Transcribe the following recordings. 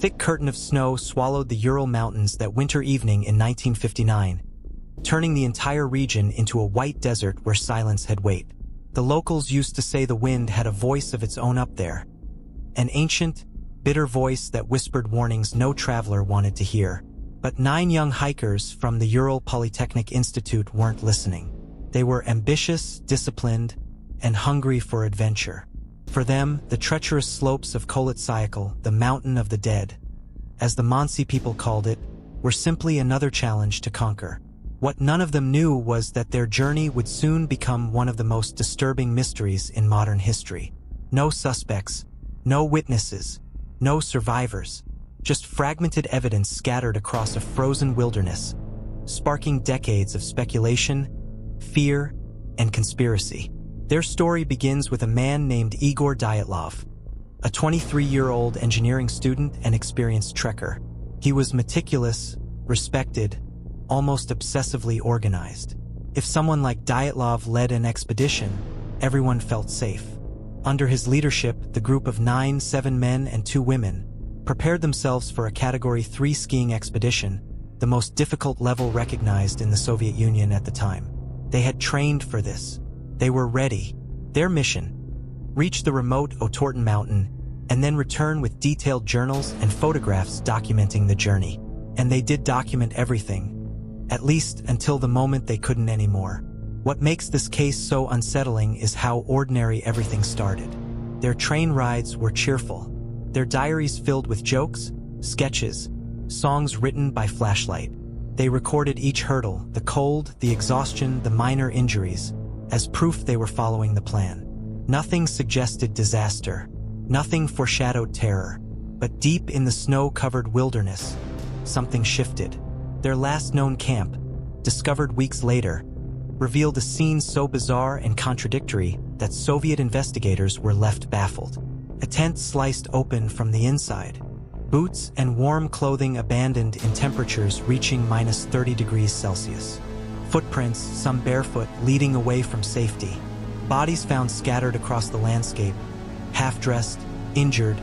thick curtain of snow swallowed the Ural Mountains that winter evening in 1959, turning the entire region into a white desert where silence had weight. The locals used to say the wind had a voice of its own up there, an ancient, bitter voice that whispered warnings no traveler wanted to hear. But 9 young hikers from the Ural Polytechnic Institute weren't listening. They were ambitious, disciplined, and hungry for adventure. For them, the treacherous slopes of Kolat-Syakhl, the Mountain of the Dead, as the Mansi people called it, were simply another challenge to conquer. What none of them knew was that their journey would soon become one of the most disturbing mysteries in modern history. No suspects, no witnesses, no survivors, just fragmented evidence scattered across a frozen wilderness, sparking decades of speculation, fear, and conspiracy. Their story begins with a man named Igor Dyatlov, a 23-year-old engineering student and experienced trekker. He was meticulous, respected, almost obsessively organized. If someone like Dyatlov led an expedition, everyone felt safe. Under his leadership, the group of 7 men and 2 women, prepared themselves for a Category 3 skiing expedition, the most difficult level recognized in the Soviet Union at the time. They had trained for this. They were ready. Their mission: reach the remote Otorten Mountain and then return with detailed journals and photographs documenting the journey. And they did document everything, at least until the moment they couldn't anymore. What makes this case so unsettling is how ordinary everything started. Their train rides were cheerful, their diaries filled with jokes, sketches, songs written by flashlight. They recorded each hurdle, the cold, the exhaustion, the minor injuries, as proof they were following the plan. Nothing suggested disaster, nothing foreshadowed terror, but deep in the snow-covered wilderness, something shifted. Their last known camp, discovered weeks later, revealed a scene so bizarre and contradictory that Soviet investigators were left baffled. A tent sliced open from the inside, boots and warm clothing abandoned in temperatures reaching -30 degrees Celsius. Footprints, some barefoot, leading away from safety. Bodies found scattered across the landscape, half-dressed, injured,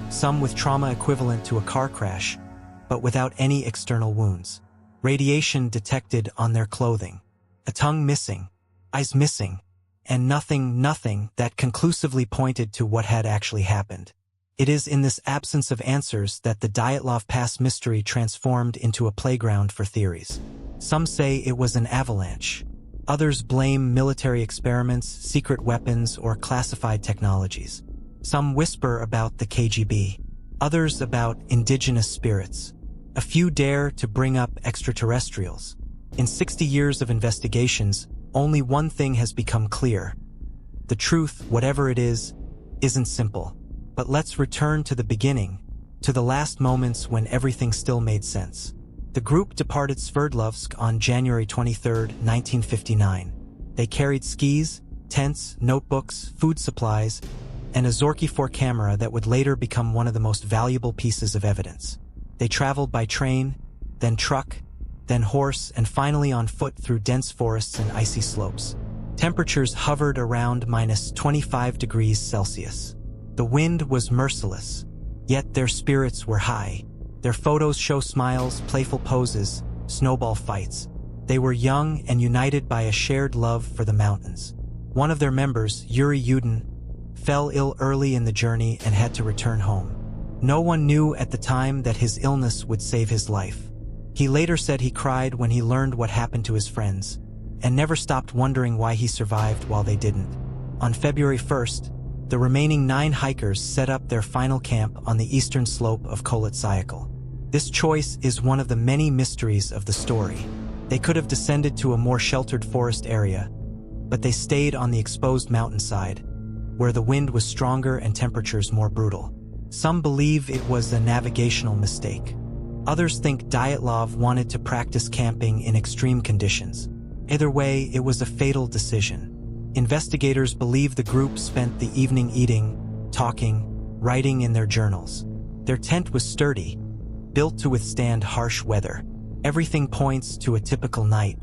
some with trauma equivalent to a car crash, but without any external wounds. Radiation detected on their clothing. A tongue missing, eyes missing, and nothing that conclusively pointed to what had actually happened. It is in this absence of answers that the Dyatlov Pass mystery transformed into a playground for theories. Some say it was an avalanche. Others blame military experiments, secret weapons, or classified technologies. Some whisper about the KGB. Others about indigenous spirits. A few dare to bring up extraterrestrials. In 60 years of investigations, only one thing has become clear. The truth, whatever it is, isn't simple. But let's return to the beginning, to the last moments when everything still made sense. The group departed Sverdlovsk on January 23, 1959. They carried skis, tents, notebooks, food supplies, and a Zorky 4 camera that would later become one of the most valuable pieces of evidence. They traveled by train, then truck, then horse, and finally on foot through dense forests and icy slopes. Temperatures hovered around -25 degrees Celsius. The wind was merciless, yet their spirits were high. Their photos show smiles, playful poses, snowball fights. They were young and united by a shared love for the mountains. One of their members, Yuri Yudin, fell ill early in the journey and had to return home. No one knew at the time that his illness would save his life. He later said he cried when he learned what happened to his friends, and never stopped wondering why he survived while they didn't. On February 1st, the remaining 9 hikers set up their final camp on the eastern slope of Kolat-Syakhl. This choice is one of the many mysteries of the story. They could have descended to a more sheltered forest area, but they stayed on the exposed mountainside, where the wind was stronger and temperatures more brutal. Some believe it was a navigational mistake. Others think Dyatlov wanted to practice camping in extreme conditions. Either way, it was a fatal decision. Investigators believe the group spent the evening eating, talking, writing in their journals. Their tent was sturdy, built to withstand harsh weather. Everything points to a typical night.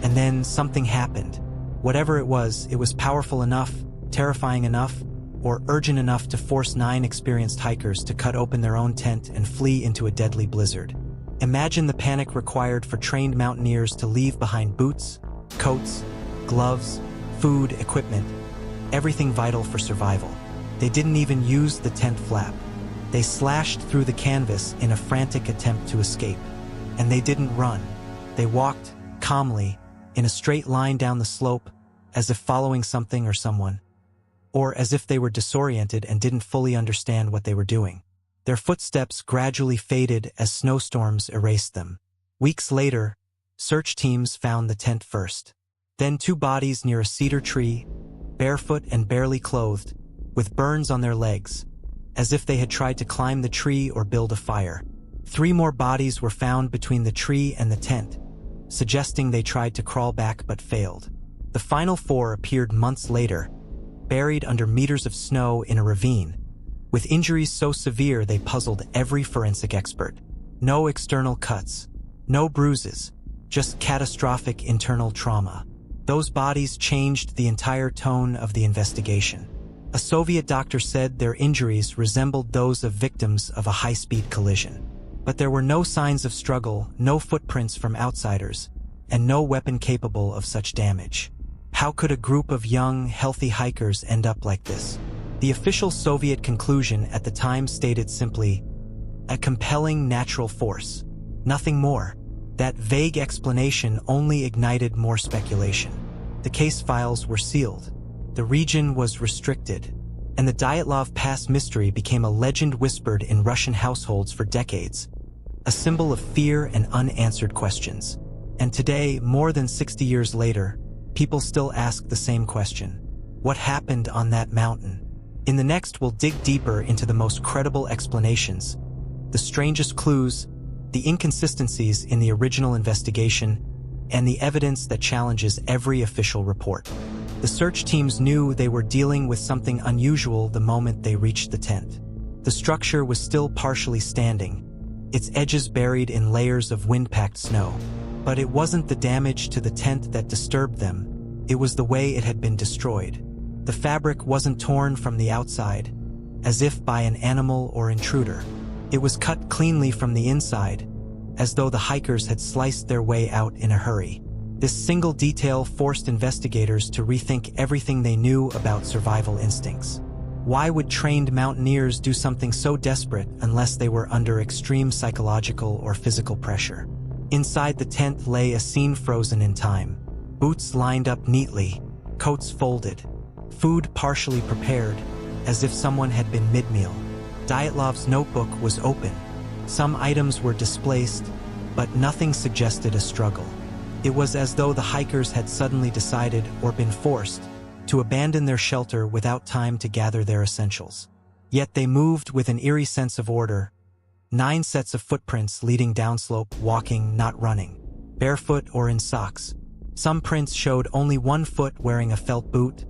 And then something happened. Whatever it was powerful enough, terrifying enough, or urgent enough to force 9 experienced hikers to cut open their own tent and flee into a deadly blizzard. Imagine the panic required for trained mountaineers to leave behind boots, coats, gloves, food, equipment, everything vital for survival. They didn't even use the tent flap. They slashed through the canvas in a frantic attempt to escape. And they didn't run. They walked, calmly, in a straight line down the slope, as if following something or someone, or as if they were disoriented and didn't fully understand what they were doing. Their footsteps gradually faded as snowstorms erased them. Weeks later, search teams found the tent first. Then 2 bodies near a cedar tree, barefoot and barely clothed, with burns on their legs, as if they had tried to climb the tree or build a fire. 3 more bodies were found between the tree and the tent, suggesting they tried to crawl back but failed. The final 4 appeared months later, buried under meters of snow in a ravine, with injuries so severe they puzzled every forensic expert. No external cuts, no bruises, just catastrophic internal trauma. Those bodies changed the entire tone of the investigation. A Soviet doctor said their injuries resembled those of victims of a high-speed collision. But there were no signs of struggle, no footprints from outsiders, and no weapon capable of such damage. How could a group of young, healthy hikers end up like this? The official Soviet conclusion at the time stated simply, a compelling natural force. Nothing more. That vague explanation only ignited more speculation. The case files were sealed. The region was restricted, and the Dyatlov Pass mystery became a legend whispered in Russian households for decades, a symbol of fear and unanswered questions. And today, more than 60 years later, people still ask the same question. What happened on that mountain? In the next, we'll dig deeper into the most credible explanations, the strangest clues, the inconsistencies in the original investigation, and the evidence that challenges every official report. The search teams knew they were dealing with something unusual the moment they reached the tent. The structure was still partially standing, its edges buried in layers of wind-packed snow. But it wasn't the damage to the tent that disturbed them, it was the way it had been destroyed. The fabric wasn't torn from the outside, as if by an animal or intruder. It was cut cleanly from the inside, as though the hikers had sliced their way out in a hurry. This single detail forced investigators to rethink everything they knew about survival instincts. Why would trained mountaineers do something so desperate unless they were under extreme psychological or physical pressure? Inside the tent lay a scene frozen in time. Boots lined up neatly, coats folded, food partially prepared, as if someone had been mid-meal. Dyatlov's notebook was open. Some items were displaced, but nothing suggested a struggle. It was as though the hikers had suddenly decided, or been forced, to abandon their shelter without time to gather their essentials. Yet they moved with an eerie sense of order. 9 sets of footprints leading downslope, walking, not running, barefoot or in socks. Some prints showed only one foot wearing a felt boot,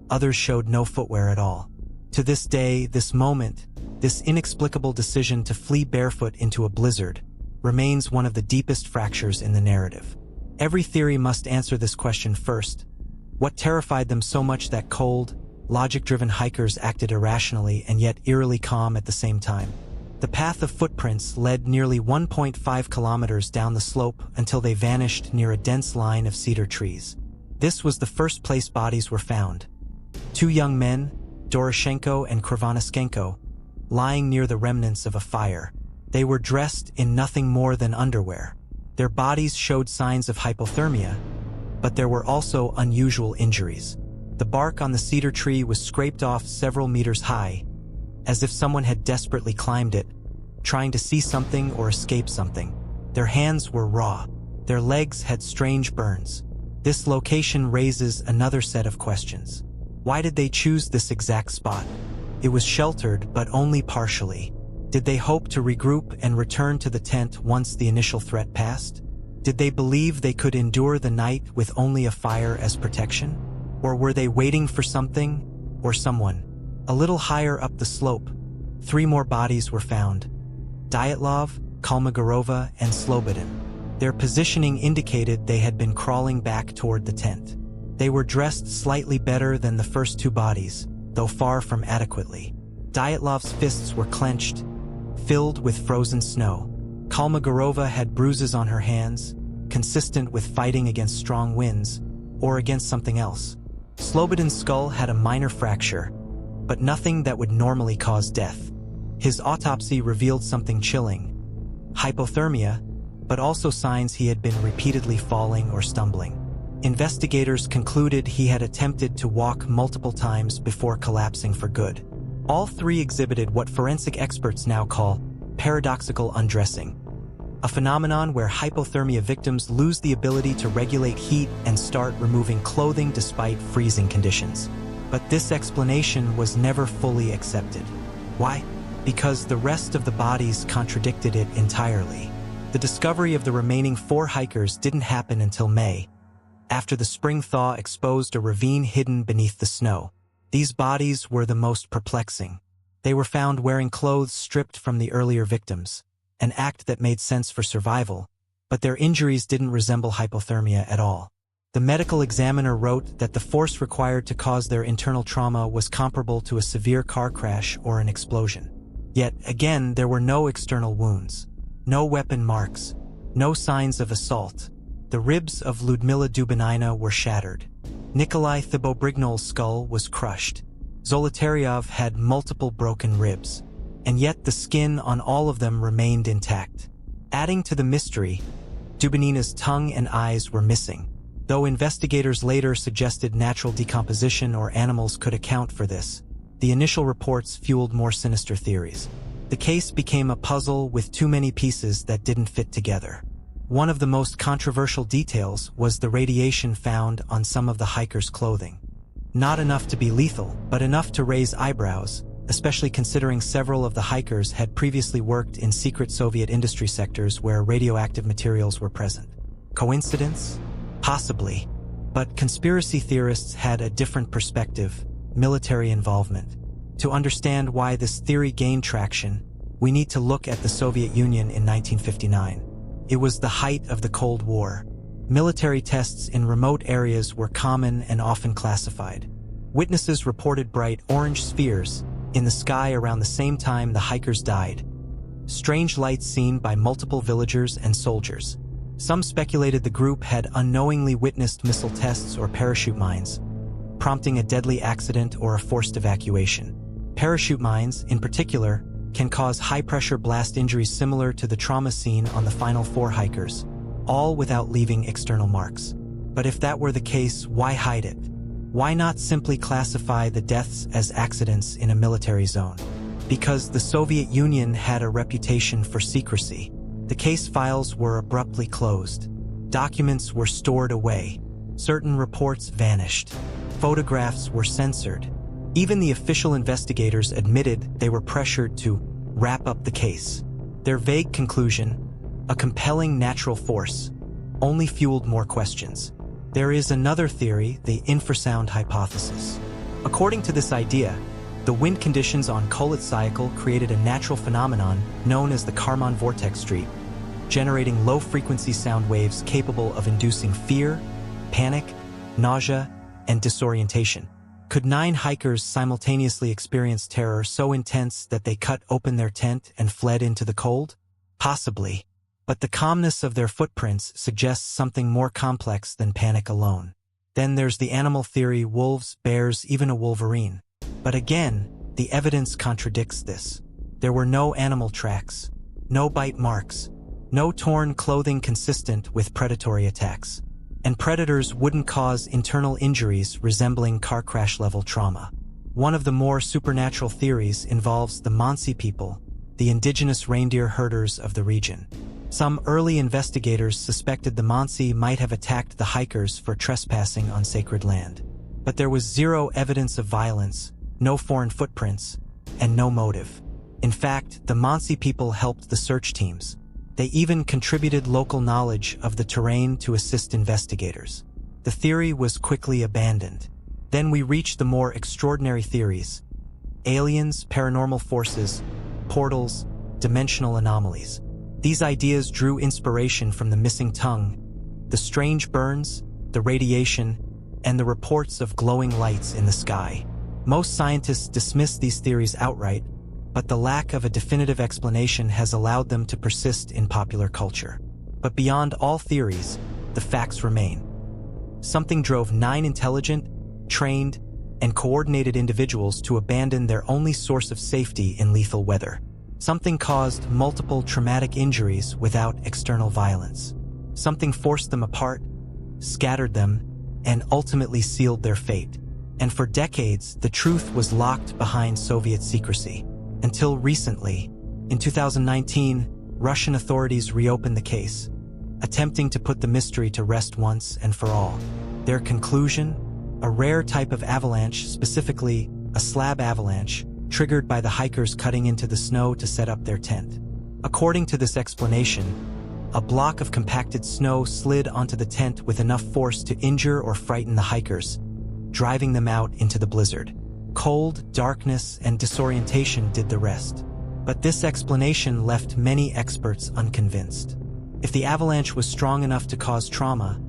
others showed no footwear at all. To this day, this moment, this inexplicable decision to flee barefoot into a blizzard, remains one of the deepest fractures in the narrative. Every theory must answer this question first. What terrified them so much that cold, logic-driven hikers acted irrationally and yet eerily calm at the same time? The path of footprints led nearly 1.5 kilometers down the slope until they vanished near a dense line of cedar trees. This was the first place bodies were found. 2 young men, Doroshenko and Krivonischenko, lying near the remnants of a fire. They were dressed in nothing more than underwear. Their bodies showed signs of hypothermia, but there were also unusual injuries. The bark on the cedar tree was scraped off several meters high, as if someone had desperately climbed it, trying to see something or escape something. Their hands were raw. Their legs had strange burns. This location raises another set of questions. Why did they choose this exact spot? It was sheltered, but only partially. Did they hope to regroup and return to the tent once the initial threat passed? Did they believe they could endure the night with only a fire as protection? Or were they waiting for something or someone? A little higher up the slope, 3 more bodies were found. Dyatlov, Kolmogorova, and Slobodin. Their positioning indicated they had been crawling back toward the tent. They were dressed slightly better than the first 2 bodies, though far from adequately. Dyatlov's fists were clenched, filled with frozen snow. Kolmogorova had bruises on her hands, consistent with fighting against strong winds, or against something else. Slobodin's skull had a minor fracture, but nothing that would normally cause death. His autopsy revealed something chilling: hypothermia, but also signs he had been repeatedly falling or stumbling. Investigators concluded he had attempted to walk multiple times before collapsing for good. All three exhibited what forensic experts now call paradoxical undressing, a phenomenon where hypothermia victims lose the ability to regulate heat and start removing clothing despite freezing conditions. But this explanation was never fully accepted. Why? Because the rest of the bodies contradicted it entirely. The discovery of the remaining 4 hikers didn't happen until May, after the spring thaw exposed a ravine hidden beneath the snow. These bodies were the most perplexing. They were found wearing clothes stripped from the earlier victims, an act that made sense for survival, but their injuries didn't resemble hypothermia at all. The medical examiner wrote that the force required to cause their internal trauma was comparable to a severe car crash or an explosion. Yet, again, there were no external wounds, no weapon marks, no signs of assault. The ribs of Ludmila Dubinina were shattered. Nikolai Thibault-Brignol's skull was crushed. Zolotaryov had multiple broken ribs, and yet the skin on all of them remained intact. Adding to the mystery, Dubinina's tongue and eyes were missing, though investigators later suggested natural decomposition or animals could account for this. The initial reports fueled more sinister theories. The case became a puzzle with too many pieces that didn't fit together. One of the most controversial details was the radiation found on some of the hikers' clothing. Not enough to be lethal, but enough to raise eyebrows, especially considering several of the hikers had previously worked in secret Soviet industry sectors where radioactive materials were present. Coincidence? Possibly. But conspiracy theorists had a different perspective: military involvement. To understand why this theory gained traction, we need to look at the Soviet Union in 1959. It was the height of the Cold War. Military tests in remote areas were common and often classified. Witnesses reported bright orange spheres in the sky around the same time the hikers died, strange lights seen by multiple villagers and soldiers. Some speculated the group had unknowingly witnessed missile tests or parachute mines, prompting a deadly accident or a forced evacuation. Parachute mines, in particular, can cause high-pressure blast injuries similar to the trauma seen on the final 4 hikers, all without leaving external marks. But if that were the case, why hide it? Why not simply classify the deaths as accidents in a military zone? Because the Soviet Union had a reputation for secrecy. The case files were abruptly closed. Documents were stored away. Certain reports vanished. Photographs were censored. Even the official investigators admitted they were pressured to wrap up the case. Their vague conclusion, a compelling natural force, only fueled more questions. There is another theory, the infrasound hypothesis. According to this idea, the wind conditions on Kolit-Syakhl created a natural phenomenon known as the Kármán vortex street, generating low-frequency sound waves capable of inducing fear, panic, nausea, and disorientation. Could 9 hikers simultaneously experience terror so intense that they cut open their tent and fled into the cold? Possibly. But the calmness of their footprints suggests something more complex than panic alone. Then there's the animal theory: wolves, bears, even a wolverine. But again, the evidence contradicts this. There were no animal tracks, no bite marks, no torn clothing consistent with predatory attacks. And predators wouldn't cause internal injuries resembling car crash-level trauma. One of the more supernatural theories involves the Mansi people, the indigenous reindeer herders of the region. Some early investigators suspected the Mansi might have attacked the hikers for trespassing on sacred land. But there was zero evidence of violence, no foreign footprints, and no motive. In fact, the Mansi people helped the search teams. They even contributed local knowledge of the terrain to assist investigators. The theory was quickly abandoned. Then we reach the more extraordinary theories: aliens, paranormal forces, portals, dimensional anomalies. These ideas drew inspiration from the missing tongue, the strange burns, the radiation, and the reports of glowing lights in the sky. Most scientists dismiss these theories outright, but the lack of a definitive explanation has allowed them to persist in popular culture. But beyond all theories, the facts remain. Something drove 9 intelligent, trained, and coordinated individuals to abandon their only source of safety in lethal weather. Something caused multiple traumatic injuries without external violence. Something forced them apart, scattered them, and ultimately sealed their fate. And for decades, the truth was locked behind Soviet secrecy. Until recently, in 2019, Russian authorities reopened the case, attempting to put the mystery to rest once and for all. Their conclusion? A rare type of avalanche, specifically a slab avalanche, triggered by the hikers cutting into the snow to set up their tent. According to this explanation, a block of compacted snow slid onto the tent with enough force to injure or frighten the hikers, driving them out into the blizzard. Cold, darkness, and disorientation did the rest. But this explanation left many experts unconvinced. If the avalanche was strong enough to cause trauma,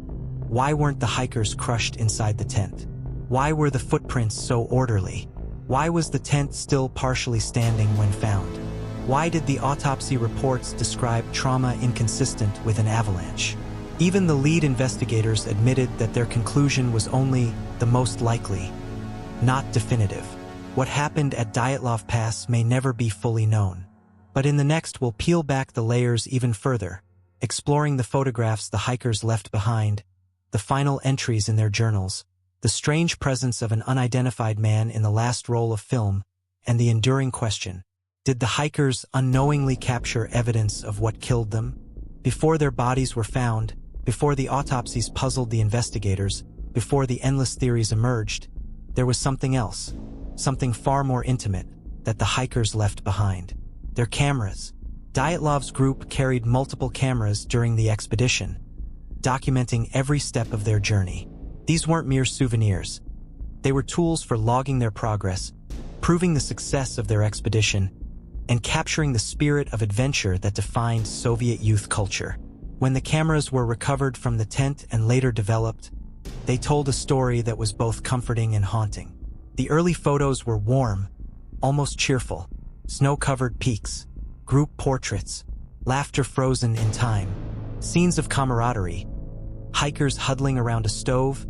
why weren't the hikers crushed inside the tent? Why were the footprints so orderly? Why was the tent still partially standing when found? Why did the autopsy reports describe trauma inconsistent with an avalanche? Even the lead investigators admitted that their conclusion was only the most likely, not definitive. What happened at Dyatlov Pass may never be fully known. But in the next, we'll peel back the layers even further, exploring the photographs the hikers left behind, the final entries in their journals, the strange presence of an unidentified man in the last roll of film, and the enduring question: did the hikers unknowingly capture evidence of what killed them? Before their bodies were found, before the autopsies puzzled the investigators, before the endless theories emerged, there was something else, something far more intimate, that the hikers left behind. Their cameras. Dyatlov's group carried multiple cameras during the expedition, documenting every step of their journey. These weren't mere souvenirs. They were tools for logging their progress, proving the success of their expedition, and capturing the spirit of adventure that defined Soviet youth culture. When the cameras were recovered from the tent and later developed, they told a story that was both comforting and haunting. The early photos were warm, almost cheerful: snow-covered peaks, group portraits, laughter frozen in time, scenes of camaraderie, hikers huddling around a stove,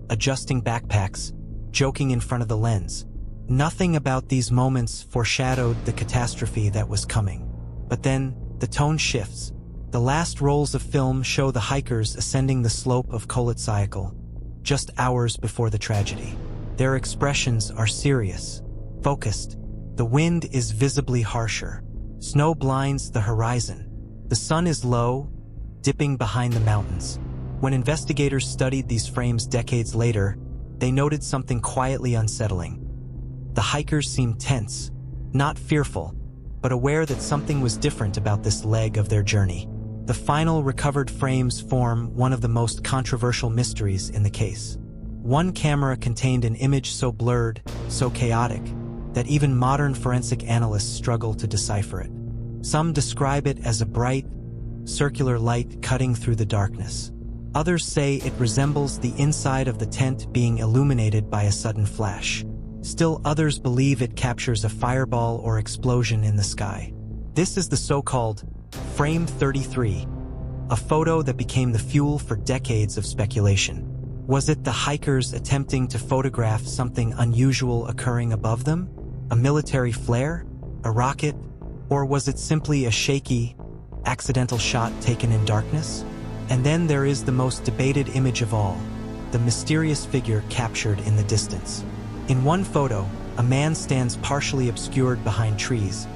adjusting backpacks, joking in front of the lens. Nothing about these moments foreshadowed the catastrophe that was coming. But then, the tone shifts. The last rolls of film show the hikers ascending the slope of Kolotsyakal, just hours before the tragedy. Their expressions are serious, focused. The wind is visibly harsher. Snow blinds the horizon. The sun is low, dipping behind the mountains. When investigators studied these frames decades later, they noted something quietly unsettling. The hikers seemed tense, not fearful, but aware that something was different about this leg of their journey. The final recovered frames form one of the most controversial mysteries in the case. One camera contained an image so blurred, so chaotic, that even modern forensic analysts struggle to decipher it. Some describe it as a bright, circular light cutting through the darkness. Others say it resembles the inside of the tent being illuminated by a sudden flash. Still others believe it captures a fireball or explosion in the sky. This is the so-called Frame 33, a photo that became the fuel for decades of speculation. Was it the hikers attempting to photograph something unusual occurring above them? A military flare? A rocket? Or was it simply a shaky, accidental shot taken in darkness? And then there is the most debated image of all, the mysterious figure captured in the distance. In one photo, a man stands partially obscured behind trees,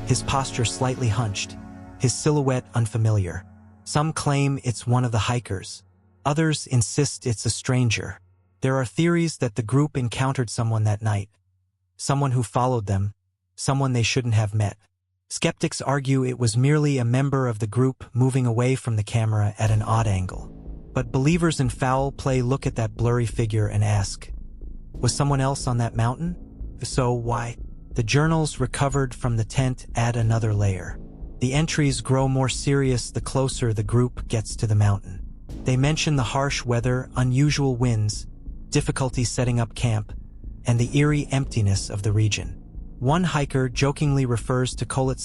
his posture slightly hunched, his silhouette unfamiliar. Some claim it's one of the hikers. Others insist it's a stranger. There are theories that the group encountered someone that night, someone who followed them, someone they shouldn't have met. Skeptics argue it was merely a member of the group moving away from the camera at an odd angle. But believers in foul play look at that blurry figure and ask, was someone else on that mountain? If so, why? The journals recovered from the tent add another layer. The entries grow more serious the closer the group gets to the mountain. They mention the harsh weather, unusual winds, difficulty setting up camp, and the eerie emptiness of the region. One hiker jokingly refers to Kolat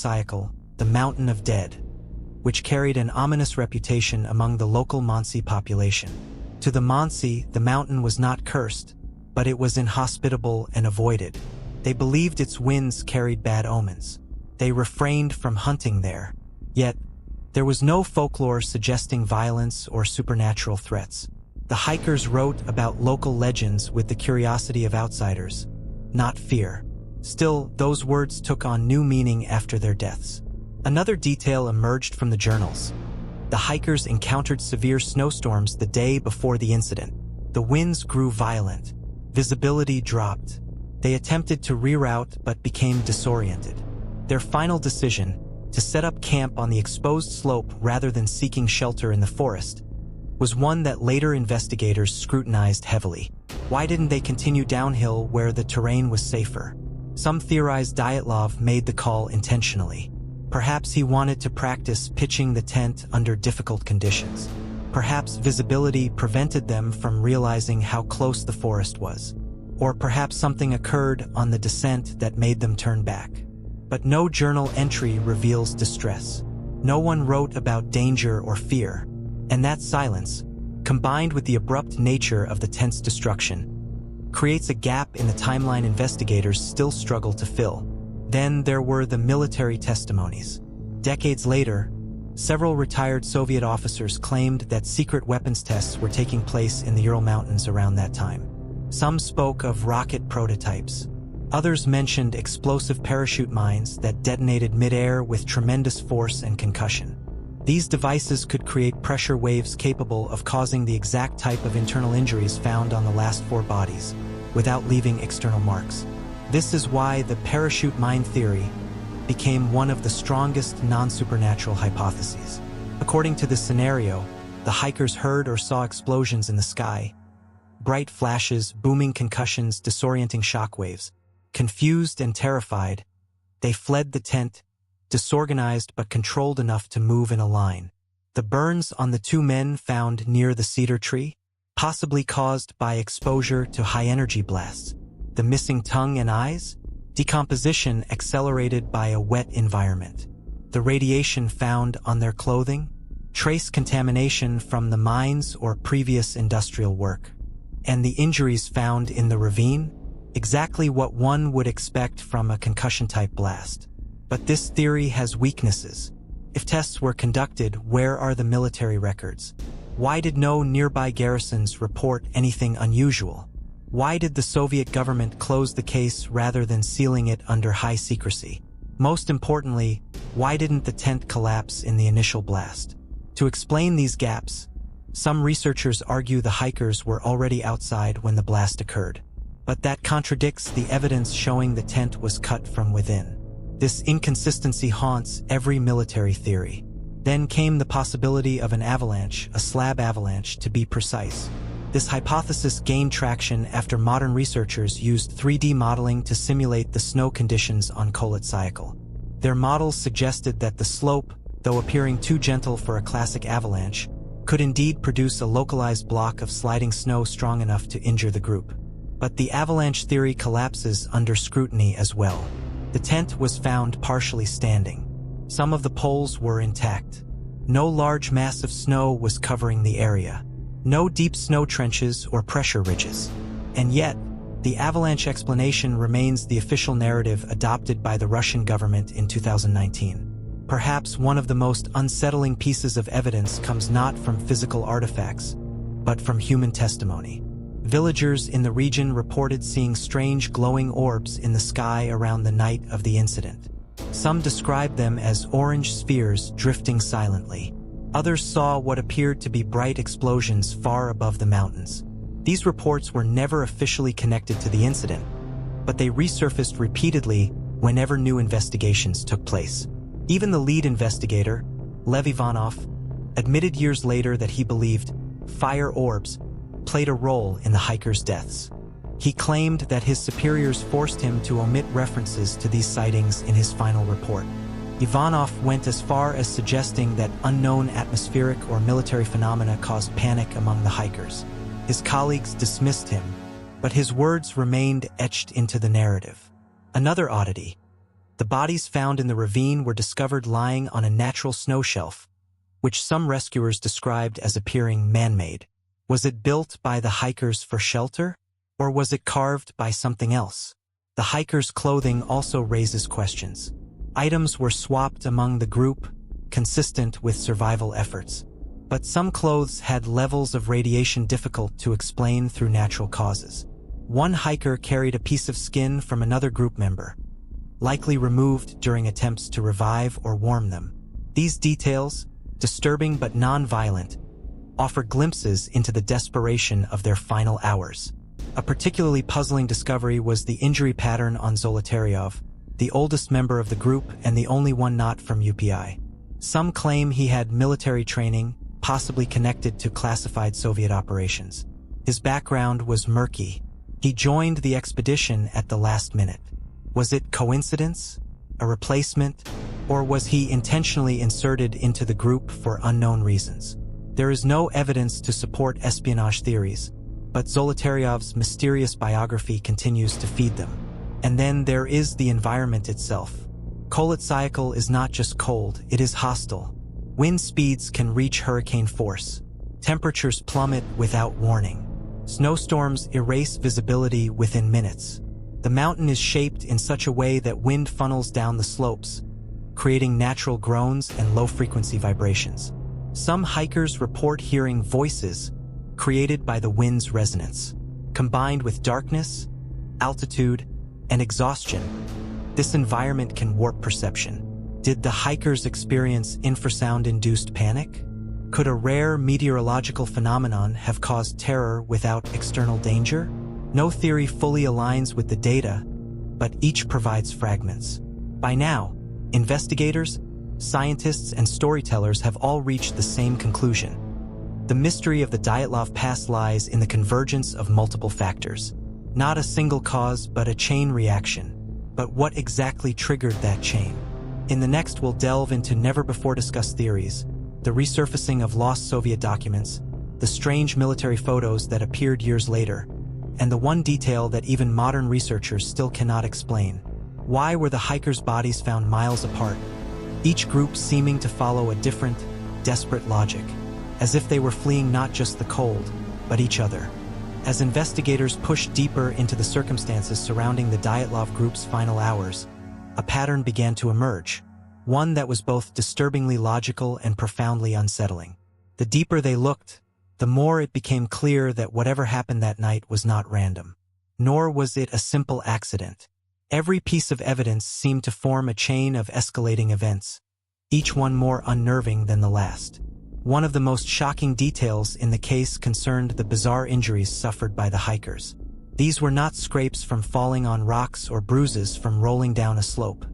the Mountain of Dead, which carried an ominous reputation among the local Mansi population. To the Mansi, the mountain was not cursed, but it was inhospitable and avoided. They believed its winds carried bad omens. They refrained from hunting there. Yet, there was no folklore suggesting violence or supernatural threats. The hikers wrote about local legends with the curiosity of outsiders, not fear. Still, those words took on new meaning after their deaths. Another detail emerged from the journals. The hikers encountered severe snowstorms the day before the incident. The winds grew violent. Visibility dropped. They attempted to reroute but became disoriented. Their final decision, to set up camp on the exposed slope rather than seeking shelter in the forest, was one that later investigators scrutinized heavily. Why didn't they continue downhill where the terrain was safer? Some theorized Dyatlov made the call intentionally. Perhaps he wanted to practice pitching the tent under difficult conditions. Perhaps visibility prevented them from realizing how close the forest was. Or perhaps something occurred on the descent that made them turn back. But no journal entry reveals distress. No one wrote about danger or fear. And that silence, combined with the abrupt nature of the tent's destruction, creates a gap in the timeline investigators still struggle to fill. Then there were the military testimonies. Decades later, several retired Soviet officers claimed that secret weapons tests were taking place in the Ural Mountains around that time. Some spoke of rocket prototypes. Others mentioned explosive parachute mines that detonated mid-air with tremendous force and concussion. These devices could create pressure waves capable of causing the exact type of internal injuries found on the last 4 bodies, without leaving external marks. This is why the parachute mine theory became one of the strongest non-supernatural hypotheses. According to this scenario, the hikers heard or saw explosions in the sky, bright flashes, booming concussions, disorienting shockwaves. Confused and terrified, they fled the tent, disorganized but controlled enough to move in a line. The burns on the 2 men found near the cedar tree, possibly caused by exposure to high-energy blasts. The missing tongue and eyes, decomposition accelerated by a wet environment. The radiation found on their clothing, trace contamination from the mines or previous industrial work. And the injuries found in the ravine, exactly what one would expect from a concussion-type blast. But this theory has weaknesses. If tests were conducted, where are the military records? Why did no nearby garrisons report anything unusual? Why did the Soviet government close the case rather than sealing it under high secrecy? Most importantly, why didn't the tent collapse in the initial blast? To explain these gaps, some researchers argue the hikers were already outside when the blast occurred. But that contradicts the evidence showing the tent was cut from within. This inconsistency haunts every military theory. Then came the possibility of an avalanche, a slab avalanche to be precise. This hypothesis gained traction after modern researchers used 3D modeling to simulate the snow conditions on Kolat Cycle. Their models suggested that the slope, though appearing too gentle for a classic avalanche, could indeed produce a localized block of sliding snow strong enough to injure the group. But the avalanche theory collapses under scrutiny as well. The tent was found partially standing. Some of the poles were intact. No large mass of snow was covering the area. No deep snow trenches or pressure ridges. And yet, the avalanche explanation remains the official narrative adopted by the Russian government in 2019. Perhaps one of the most unsettling pieces of evidence comes not from physical artifacts, but from human testimony. Villagers in the region reported seeing strange glowing orbs in the sky around the night of the incident. Some described them as orange spheres drifting silently. Others saw what appeared to be bright explosions far above the mountains. These reports were never officially connected to the incident, but they resurfaced repeatedly whenever new investigations took place. Even the lead investigator, Lev Ivanov, admitted years later that he believed fire orbs played a role in the hikers' deaths. He claimed that his superiors forced him to omit references to these sightings in his final report. Ivanov went as far as suggesting that unknown atmospheric or military phenomena caused panic among the hikers. His colleagues dismissed him, but his words remained etched into the narrative. Another oddity. The bodies found in the ravine were discovered lying on a natural snow shelf, which some rescuers described as appearing man-made. Was it built by the hikers for shelter, or was it carved by something else? The hikers' clothing also raises questions. Items were swapped among the group, consistent with survival efforts. But some clothes had levels of radiation difficult to explain through natural causes. One hiker carried a piece of skin from another group member, likely removed during attempts to revive or warm them. These details, disturbing but non-violent, offer glimpses into the desperation of their final hours. A particularly puzzling discovery was the injury pattern on Zolotaryov, the oldest member of the group and the only one not from UPI. Some claim he had military training, possibly connected to classified Soviet operations. His background was murky. He joined the expedition at the last minute. Was it coincidence, a replacement, or was he intentionally inserted into the group for unknown reasons? There is no evidence to support espionage theories, but Zolotaryov's mysterious biography continues to feed them. And then there is the environment itself. Koletsyakhl is not just cold, it is hostile. Wind speeds can reach hurricane force. Temperatures plummet without warning. Snowstorms erase visibility within minutes. The mountain is shaped in such a way that wind funnels down the slopes, creating natural groans and low-frequency vibrations. Some hikers report hearing voices created by the wind's resonance. Combined with darkness, altitude, and exhaustion, this environment can warp perception. Did the hikers experience infrasound-induced panic? Could a rare meteorological phenomenon have caused terror without external danger? No theory fully aligns with the data, but each provides fragments. By now, investigators, scientists, and storytellers have all reached the same conclusion. The mystery of the Dyatlov Pass lies in the convergence of multiple factors. Not a single cause, but a chain reaction. But what exactly triggered that chain? In the next, we'll delve into never-before-discussed theories, the resurfacing of lost Soviet documents, the strange military photos that appeared years later, and the one detail that even modern researchers still cannot explain. Why were the hikers' bodies found miles apart, each group seeming to follow a different, desperate logic, as if they were fleeing not just the cold, but each other? As investigators pushed deeper into the circumstances surrounding the Dyatlov group's final hours, a pattern began to emerge, one that was both disturbingly logical and profoundly unsettling. The deeper they looked, the more it became clear that whatever happened that night was not random. Nor was it a simple accident. Every piece of evidence seemed to form a chain of escalating events, each one more unnerving than the last. One of the most shocking details in the case concerned the bizarre injuries suffered by the hikers. These were not scrapes from falling on rocks or bruises from rolling down a slope.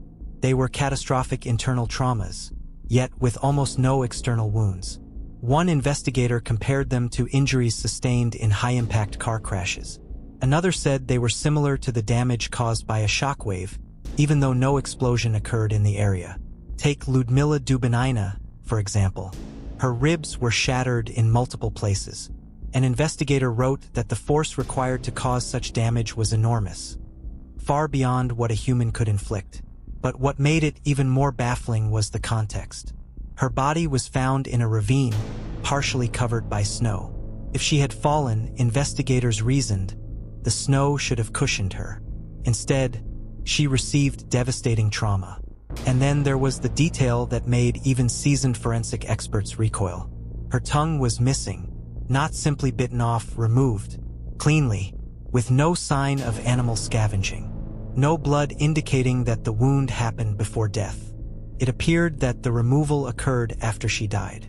They were catastrophic internal traumas, yet with almost no external wounds. One investigator compared them to injuries sustained in high-impact car crashes. Another said they were similar to the damage caused by a shockwave, even though no explosion occurred in the area. Take Lyudmila Dubinina, for example. Her ribs were shattered in multiple places. An investigator wrote that the force required to cause such damage was enormous, far beyond what a human could inflict. But what made it even more baffling was the context. Her body was found in a ravine, partially covered by snow. If she had fallen, investigators reasoned, the snow should have cushioned her. Instead, she received devastating trauma. And then there was the detail that made even seasoned forensic experts recoil. Her tongue was missing, not simply bitten off, removed, cleanly, with no sign of animal scavenging. No blood indicating that the wound happened before death. It appeared that the removal occurred after she died.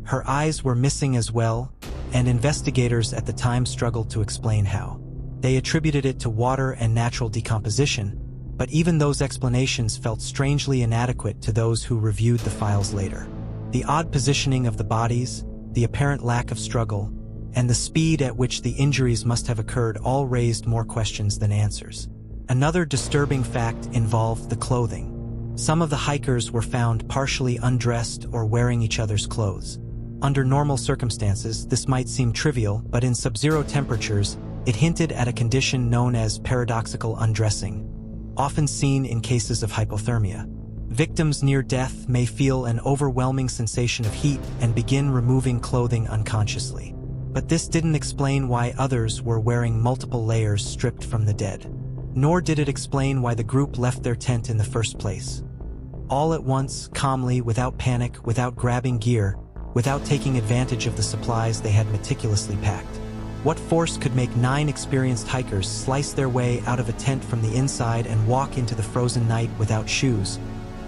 Her eyes were missing as well, and investigators at the time struggled to explain how. They attributed it to water and natural decomposition, but even those explanations felt strangely inadequate to those who reviewed the files later. The odd positioning of the bodies, the apparent lack of struggle, and the speed at which the injuries must have occurred all raised more questions than answers. Another disturbing fact involved the clothing. Some of the hikers were found partially undressed or wearing each other's clothes. Under normal circumstances, this might seem trivial, but in sub-zero temperatures, It hinted at a condition known as paradoxical undressing, often seen in cases of hypothermia. Victims near death may feel an overwhelming sensation of heat and begin removing clothing unconsciously. But this didn't explain why others were wearing multiple layers stripped from the dead. Nor did it explain why the group left their tent in the first place. All at once, calmly, without panic, without grabbing gear, without taking advantage of the supplies they had meticulously packed. What force could make 9 experienced hikers slice their way out of a tent from the inside and walk into the frozen night without shoes,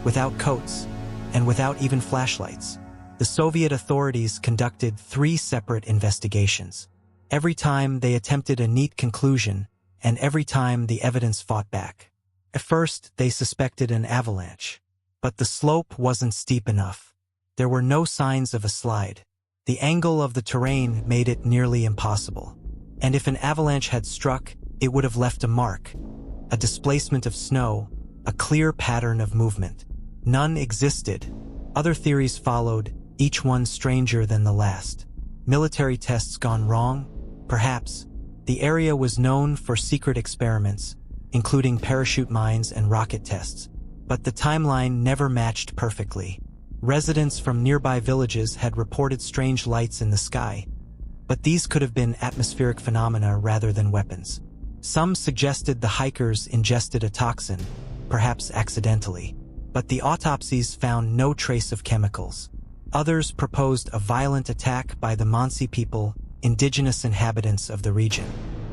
without coats, and without even flashlights? The Soviet authorities conducted 3 separate investigations. Every time they attempted a neat conclusion, and every time the evidence fought back. At first, they suspected an avalanche. But the slope wasn't steep enough. There were no signs of a slide. The angle of the terrain made it nearly impossible. And if an avalanche had struck, it would have left a mark, a displacement of snow, a clear pattern of movement. None existed. Other theories followed, each one stranger than the last. Military tests gone wrong? Perhaps. The area was known for secret experiments, including parachute mines and rocket tests. But the timeline never matched perfectly. Residents from nearby villages had reported strange lights in the sky, but these could have been atmospheric phenomena rather than weapons. Some suggested the hikers ingested a toxin, perhaps accidentally, but the autopsies found no trace of chemicals. Others proposed a violent attack by the Mansi people, indigenous inhabitants of the region.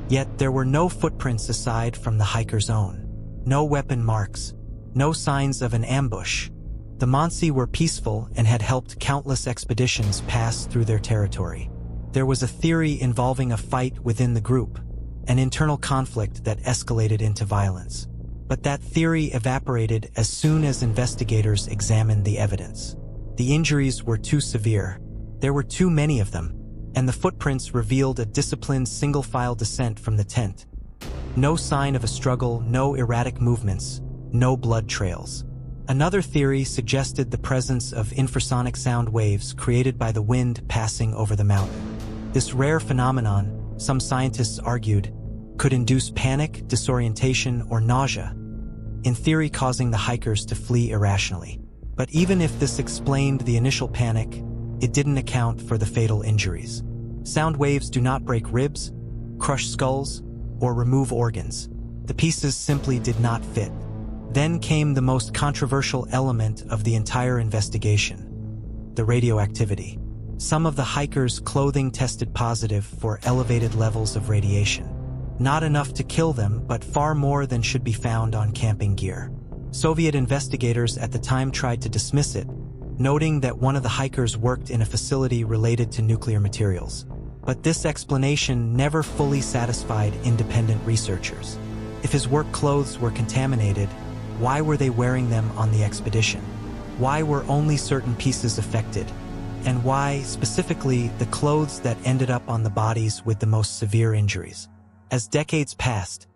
Yet there were no footprints aside from the hikers' own. No weapon marks, no signs of an ambush. The Mansi were peaceful and had helped countless expeditions pass through their territory. There was a theory involving a fight within the group, an internal conflict that escalated into violence. But that theory evaporated as soon as investigators examined the evidence. The injuries were too severe. There were too many of them, and the footprints revealed a disciplined single-file descent from the tent. No sign of a struggle, no erratic movements, no blood trails. Another theory suggested the presence of infrasonic sound waves created by the wind passing over the mountain. This rare phenomenon, some scientists argued, could induce panic, disorientation, or nausea, in theory causing the hikers to flee irrationally. But even if this explained the initial panic, it didn't account for the fatal injuries. Sound waves do not break ribs, crush skulls, or remove organs. The pieces simply did not fit. Then came the most controversial element of the entire investigation: the radioactivity. Some of the hikers' clothing tested positive for elevated levels of radiation. Not enough to kill them, but far more than should be found on camping gear. Soviet investigators at the time tried to dismiss it, noting that one of the hikers worked in a facility related to nuclear materials. But this explanation never fully satisfied independent researchers. If his work clothes were contaminated, why were they wearing them on the expedition? Why were only certain pieces affected? And why, specifically, the clothes that ended up on the bodies with the most severe injuries? As decades passed,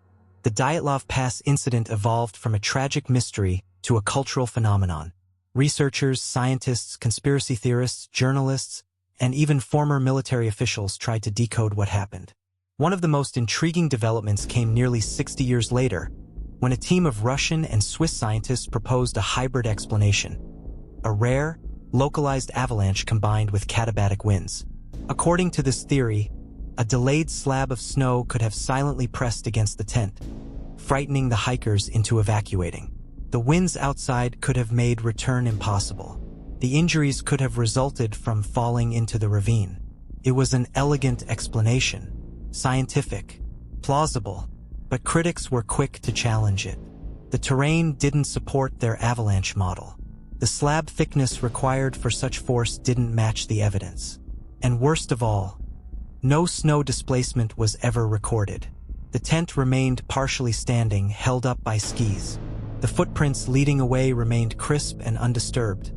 the Dyatlov Pass incident evolved from a tragic mystery to a cultural phenomenon. Researchers, scientists, conspiracy theorists, journalists, and even former military officials tried to decode what happened. One of the most intriguing developments came nearly 60 years later, when a team of Russian and Swiss scientists proposed a hybrid explanation: a rare, localized avalanche combined with katabatic winds. According to this theory, a delayed slab of snow could have silently pressed against the tent, frightening the hikers into evacuating. The winds outside could have made return impossible. The injuries could have resulted from falling into the ravine. It was an elegant explanation, scientific, plausible, but critics were quick to challenge it. The terrain didn't support their avalanche model. The slab thickness required for such force didn't match the evidence. And worst of all, no snow displacement was ever recorded. The tent remained partially standing, held up by skis. The footprints leading away remained crisp and undisturbed,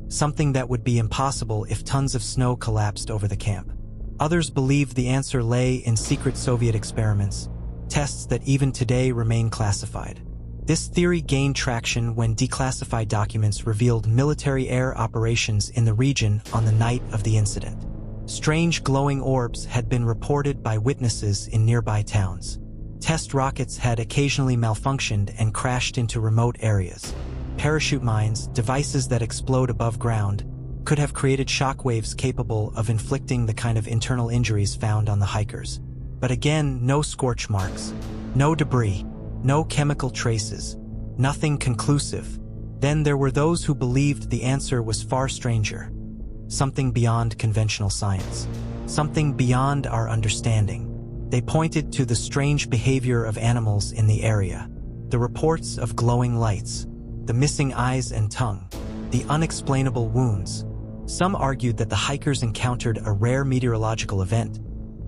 something that would be impossible if tons of snow collapsed over the camp. Others believed the answer lay in secret Soviet experiments, tests that even today remain classified. This theory gained traction when declassified documents revealed military air operations in the region on the night of the incident. Strange glowing orbs had been reported by witnesses in nearby towns. Test rockets had occasionally malfunctioned and crashed into remote areas. Parachute mines, devices that explode above ground, could have created shockwaves capable of inflicting the kind of internal injuries found on the hikers. But again, no scorch marks, no debris, no chemical traces, nothing conclusive. Then there were those who believed the answer was far stranger. Something beyond conventional science. Something beyond our understanding. They pointed to the strange behavior of animals in the area, the reports of glowing lights, the missing eyes and tongue, the unexplainable wounds. Some argued that the hikers encountered a rare meteorological event,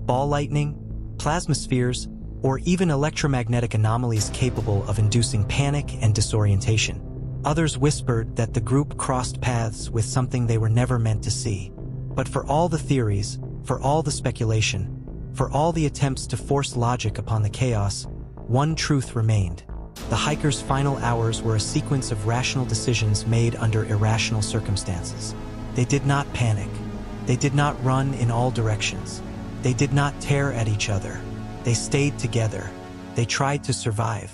ball lightning, plasma spheres, or even electromagnetic anomalies capable of inducing panic and disorientation. Others whispered that the group crossed paths with something they were never meant to see. But for all the theories, for all the speculation, for all the attempts to force logic upon the chaos, one truth remained. The hikers' final hours were a sequence of rational decisions made under irrational circumstances. They did not panic. They did not run in all directions. They did not tear at each other. They stayed together. They tried to survive.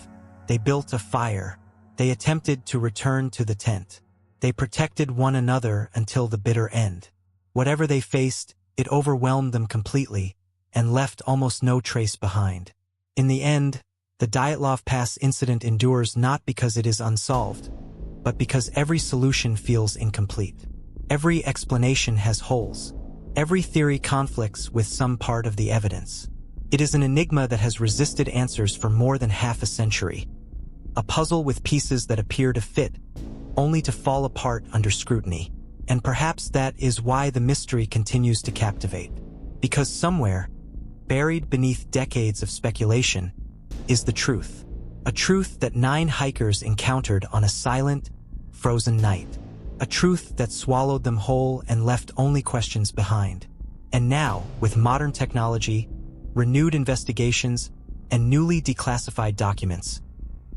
They built a fire. They attempted to return to the tent. They protected one another until the bitter end. Whatever they faced, it overwhelmed them completely and left almost no trace behind. In the end, the Dyatlov Pass incident endures not because it is unsolved, but because every solution feels incomplete. Every explanation has holes. Every theory conflicts with some part of the evidence. It is an enigma that has resisted answers for more than half a century. A puzzle with pieces that appear to fit, only to fall apart under scrutiny. And perhaps that is why the mystery continues to captivate. Because somewhere, buried beneath decades of speculation, is the truth. A truth that 9 hikers encountered on a silent, frozen night. A truth that swallowed them whole and left only questions behind. And now, with modern technology, renewed investigations, and newly declassified documents,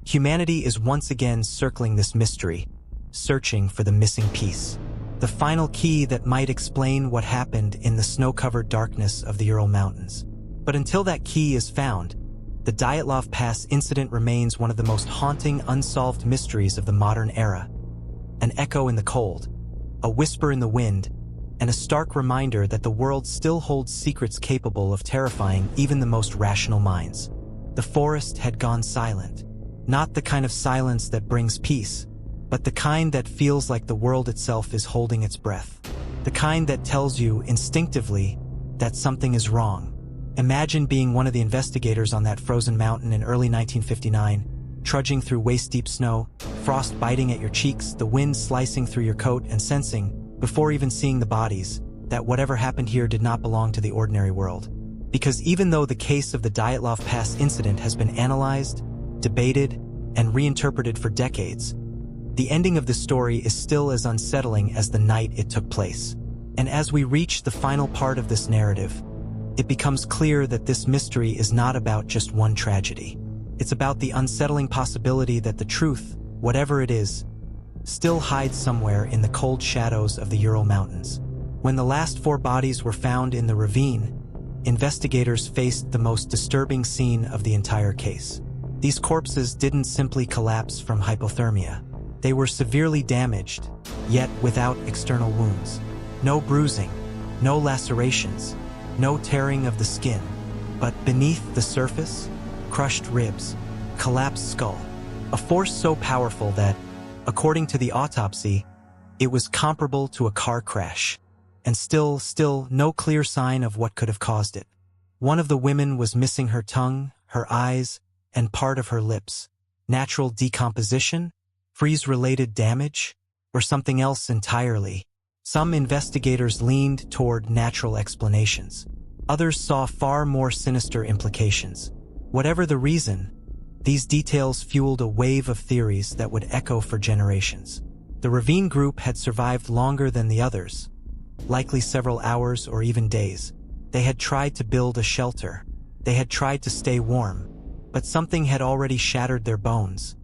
humanity is once again circling this mystery, searching for the missing piece. The final key that might explain what happened in the snow-covered darkness of the Ural Mountains. But until that key is found, the Dyatlov Pass incident remains one of the most haunting unsolved mysteries of the modern era. An echo in the cold, a whisper in the wind, and a stark reminder that the world still holds secrets capable of terrifying even the most rational minds. The forest had gone silent. Not the kind of silence that brings peace, but the kind that feels like the world itself is holding its breath. The kind that tells you instinctively that something is wrong. Imagine being one of the investigators on that frozen mountain in early 1959, trudging through waist-deep snow, frost biting at your cheeks, the wind slicing through your coat, and sensing, before even seeing the bodies, that whatever happened here did not belong to the ordinary world. Because even though the case of the Dyatlov Pass incident has been analyzed, debated, and reinterpreted for decades, the ending of the story is still as unsettling as the night it took place. And as we reach the final part of this narrative, it becomes clear that this mystery is not about just one tragedy. It's about the unsettling possibility that the truth, whatever it is, still hides somewhere in the cold shadows of the Ural Mountains. When the last 4 bodies were found in the ravine, investigators faced the most disturbing scene of the entire case. These corpses didn't simply collapse from hypothermia. They were severely damaged, yet without external wounds. No bruising, no lacerations, no tearing of the skin, but beneath the surface, crushed ribs, collapsed skull. A force so powerful that, according to the autopsy, it was comparable to a car crash. And still no clear sign of what could have caused it. One of the women was missing her tongue, her eyes, and part of her lips. Natural decomposition? Freeze-related damage? Or something else entirely? Some investigators leaned toward natural explanations. Others saw far more sinister implications. Whatever the reason, these details fueled a wave of theories that would echo for generations. The ravine group had survived longer than the others, likely several hours or even days. They had tried to build a shelter. They had tried to stay warm, but something had already shattered their bones,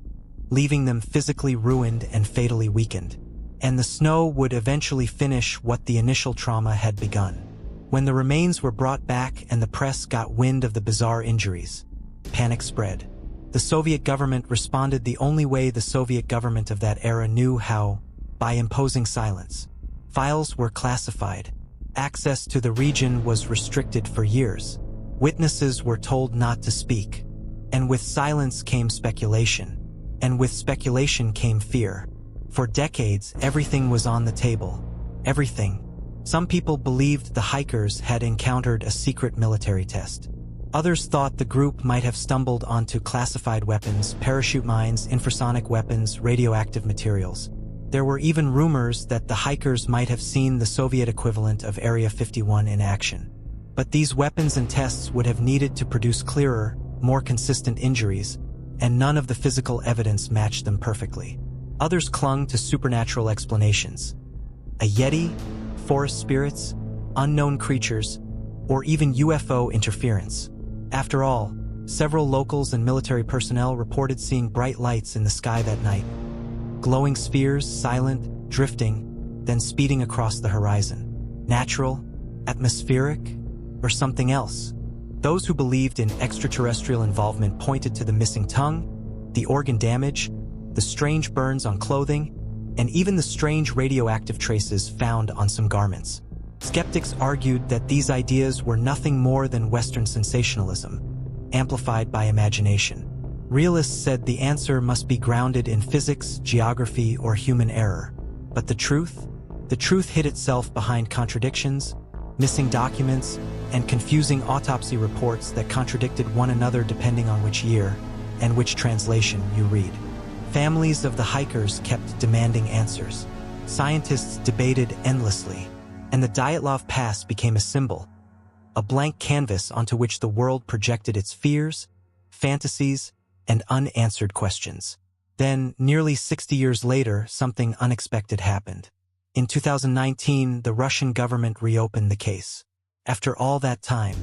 leaving them physically ruined and fatally weakened. And the snow would eventually finish what the initial trauma had begun. When the remains were brought back and the press got wind of the bizarre injuries, panic spread. The Soviet government responded the only way the Soviet government of that era knew how, by imposing silence. Files were classified. Access to the region was restricted for years. Witnesses were told not to speak. And with silence came speculation. And with speculation came fear. For decades, everything was on the table. Everything. Some people believed the hikers had encountered a secret military test. Others thought the group might have stumbled onto classified weapons, parachute mines, infrasonic weapons, radioactive materials. There were even rumors that the hikers might have seen the Soviet equivalent of Area 51 in action. But these weapons and tests would have needed to produce clearer, more consistent injuries, and none of the physical evidence matched them perfectly. Others clung to supernatural explanations. A yeti, forest spirits, unknown creatures, or even UFO interference. After all, several locals and military personnel reported seeing bright lights in the sky that night. Glowing spheres, silent, drifting, then speeding across the horizon. Natural, atmospheric, or something else? Those who believed in extraterrestrial involvement pointed to the missing tongue, the organ damage, the strange burns on clothing, and even the strange radioactive traces found on some garments. Skeptics argued that these ideas were nothing more than Western sensationalism, amplified by imagination. Realists said the answer must be grounded in physics, geography, or human error. But the truth? The truth hid itself behind contradictions, missing documents, and confusing autopsy reports that contradicted one another depending on which year and which translation you read. Families of the hikers kept demanding answers. Scientists debated endlessly, and the Dyatlov Pass became a symbol, a blank canvas onto which the world projected its fears, fantasies, and unanswered questions. Then, nearly 60 years later, something unexpected happened. In 2019, the Russian government reopened the case. After all that time,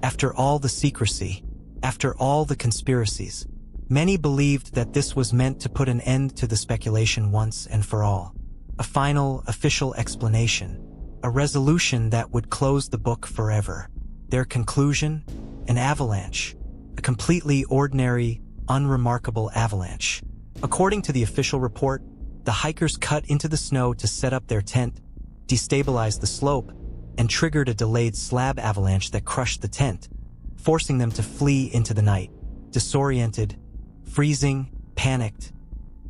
after all the secrecy, after all the conspiracies, many believed that this was meant to put an end to the speculation once and for all. A final, official explanation. A resolution that would close the book forever. Their conclusion? An avalanche. A completely ordinary, unremarkable avalanche. According to the official report, the hikers cut into the snow to set up their tent, destabilized the slope, and triggered a delayed slab avalanche that crushed the tent, forcing them to flee into the night. Disoriented, freezing, panicked,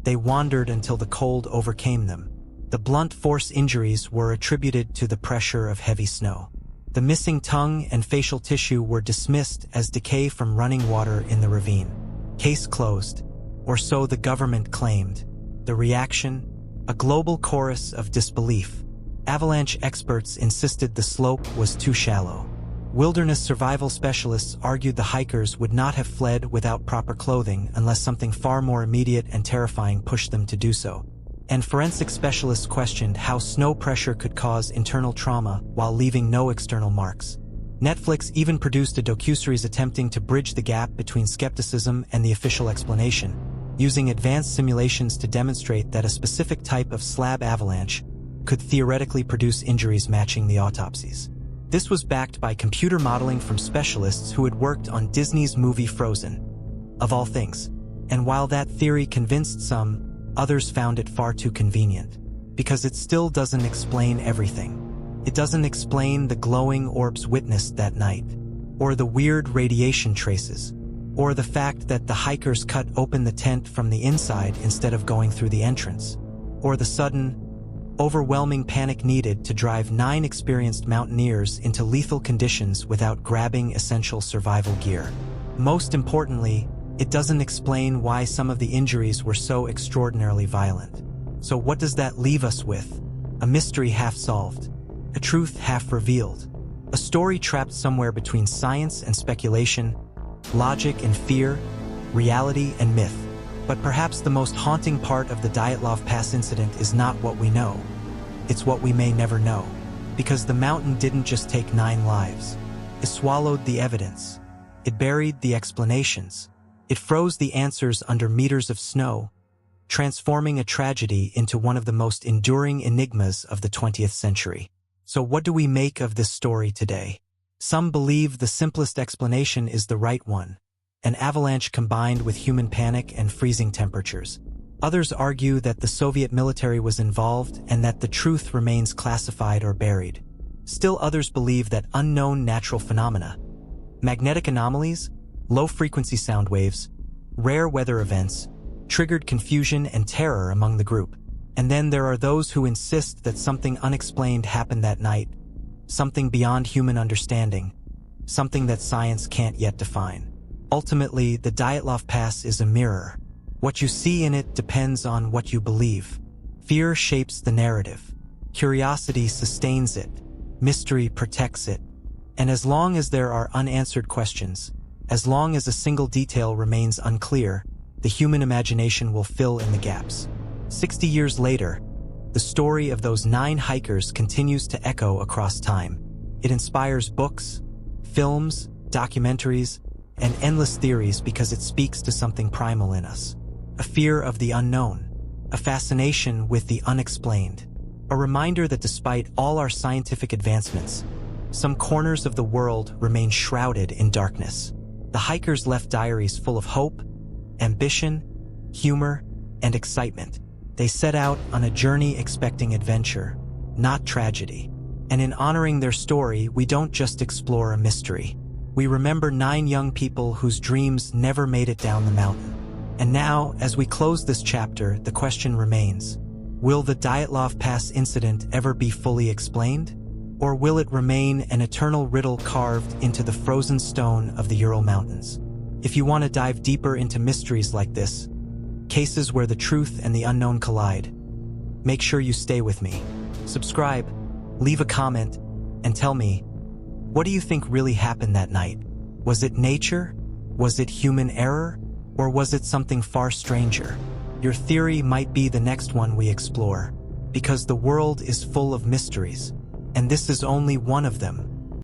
they wandered until the cold overcame them. The blunt force injuries were attributed to the pressure of heavy snow. The missing tongue and facial tissue were dismissed as decay from running water in the ravine. Case closed, or so the government claimed. The reaction? A global chorus of disbelief. Avalanche experts insisted the slope was too shallow. Wilderness survival specialists argued the hikers would not have fled without proper clothing unless something far more immediate and terrifying pushed them to do so. And forensic specialists questioned how snow pressure could cause internal trauma while leaving no external marks. Netflix even produced a docuseries attempting to bridge the gap between skepticism and the official explanation, using advanced simulations to demonstrate that a specific type of slab avalanche could theoretically produce injuries matching the autopsies. This was backed by computer modeling from specialists who had worked on Disney's movie Frozen, of all things. And while that theory convinced some, others found it far too convenient, because it still doesn't explain everything. It doesn't explain the glowing orbs witnessed that night, or the weird radiation traces, or the fact that the hikers cut open the tent from the inside instead of going through the entrance, or the sudden, overwhelming panic needed to drive 9 experienced mountaineers into lethal conditions without grabbing essential survival gear. Most importantly, it doesn't explain why some of the injuries were so extraordinarily violent. So what does that leave us with? A mystery half solved, a truth half revealed, a story trapped somewhere between science and speculation, logic and fear, reality and myth. But perhaps the most haunting part of the Dyatlov Pass incident is not what we know. It's what we may never know. Because the mountain didn't just take 9 lives. It swallowed the evidence. It buried the explanations. It froze the answers under meters of snow, transforming a tragedy into one of the most enduring enigmas of the 20th century. So what do we make of this story today? Some believe the simplest explanation is the right one, an avalanche combined with human panic and freezing temperatures. Others argue that the Soviet military was involved and that the truth remains classified or buried. Still others believe that unknown natural phenomena, magnetic anomalies, low-frequency sound waves, rare weather events, triggered confusion and terror among the group. And then there are those who insist that something unexplained happened that night, something beyond human understanding, something that science can't yet define. Ultimately, the Dyatlov Pass is a mirror. What you see in it depends on what you believe. Fear shapes the narrative. Curiosity sustains it. Mystery protects it. And as long as there are unanswered questions, as long as a single detail remains unclear, the human imagination will fill in the gaps. 60 years later, the story of those 9 hikers continues to echo across time. It inspires books, films, documentaries, and endless theories because it speaks to something primal in us. A fear of the unknown, a fascination with the unexplained, a reminder that despite all our scientific advancements, some corners of the world remain shrouded in darkness. The hikers left diaries full of hope, ambition, humor, and excitement. They set out on a journey expecting adventure, not tragedy. And in honoring their story, we don't just explore a mystery. We remember 9 young people whose dreams never made it down the mountain. And now, as we close this chapter, the question remains, will the Dyatlov Pass incident ever be fully explained? Or will it remain an eternal riddle carved into the frozen stone of the Ural Mountains? If you want to dive deeper into mysteries like this, cases where the truth and the unknown collide, make sure you stay with me. Subscribe, leave a comment, and tell me, what do you think really happened that night? Was it nature? Was it human error? Or was it something far stranger? Your theory might be the next one we explore, because the world is full of mysteries, and this is only one of them.